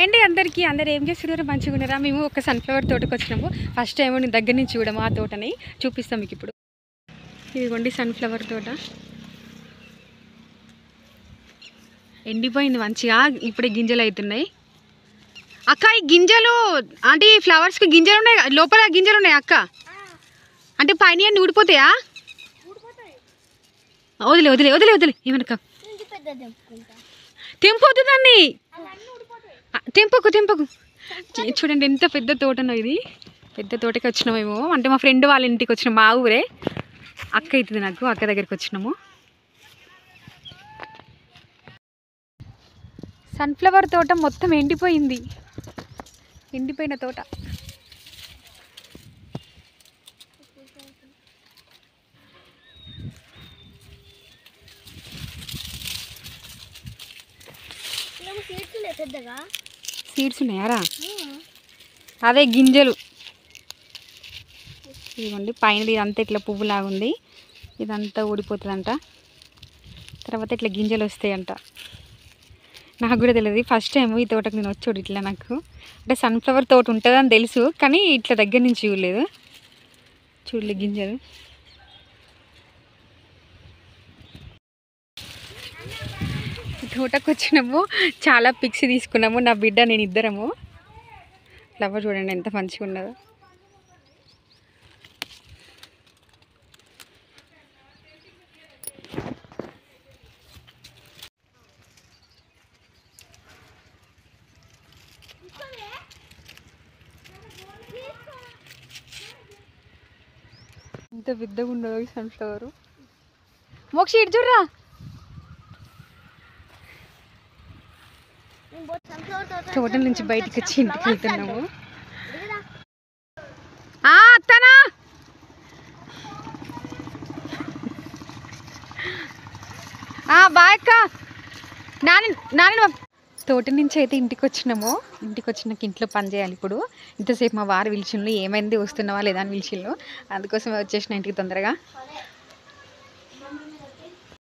అండి అందరికీ అందరు ఏం చేస్తున్నారు మంచిగా ఉన్నారా మేము ఒక సన్ఫ్లవర్ తోటకి వచ్చినాము ఫస్ట్ టైం నేను దగ్గర నుంచి చూడము ఆ తోటని చూపిస్తాం మీకు ఇప్పుడు ఇదిగోండి సన్ఫ్లవర్ తోట ఎండిపోయింది మంచిగా ఇప్పుడే గింజలు అవుతున్నాయి అక్క ఈ గింజలు అంటే ఈ ఫ్లవర్స్కి గింజలు ఉన్నాయి లోపల గింజలు ఉన్నాయి అక్క అంటే పైన అన్నీ ఊడిపోతాయా వదిలే వదిలే వదిలే వదిలే ఏమనక్క తెంపొద్దు దాన్ని తెంపకు తెంపకు చూడండి ఎంత పెద్ద తోటనో ఇది పెద్ద తోటకి వచ్చినామేమో అంటే మా ఫ్రెండ్ వాళ్ళ ఇంటికి వచ్చినాం మా ఊరే అక్క అవుతుంది నాకు అక్క దగ్గరికి వచ్చినాము సన్ఫ్లవర్ తోట మొత్తం ఎండిపోయింది ఎండిపోయిన తోట సీడ్స్ ఉన్నాయారా అదే గింజలు ఇదిగోండి పైన ఇదంతా ఇట్లా పువ్వులాగా ఉంది ఇదంతా ఊడిపోతుందంట తర్వాత ఇట్లా గింజలు వస్తాయంట నాకు కూడా తెలియదు ఫస్ట్ టైం ఈ తోటకు నేను వచ్చాడు ఇట్లా నాకు అంటే సన్ఫ్లవర్ తోట ఉంటుందని తెలుసు కానీ ఇట్లా దగ్గర నుంచి చూడలేదు చూడలే గింజలు తోటకు వచ్చినాము చాలా పిక్స్ తీసుకున్నాము నా బిడ్డ నేను ఇద్దరము ఫ్లవర్ చూడండి ఎంత మంచిగా ఉన్నదో ఎంత పెద్దగా ఉన్నదో ఈ సన్ఫ్లవర్ మోక్షి ఇటు చూడరా తోట నుంచి బయటకు వచ్చి ఇంటికి వెళ్తున్నాము అత్తనా బాయ్ అక్క నాని తోట నుంచి అయితే ఇంటికి వచ్చినాము ఇంటికి వచ్చినాక ఇంట్లో పని చేయాలి ఇప్పుడు ఇంతసేపు మా వారు పిలిచిండ్రు ఏమైంది వస్తున్నావా లేదా అని పిలిచిండ్రు అందుకోసమే వచ్చేసిన ఇంటికి తొందరగా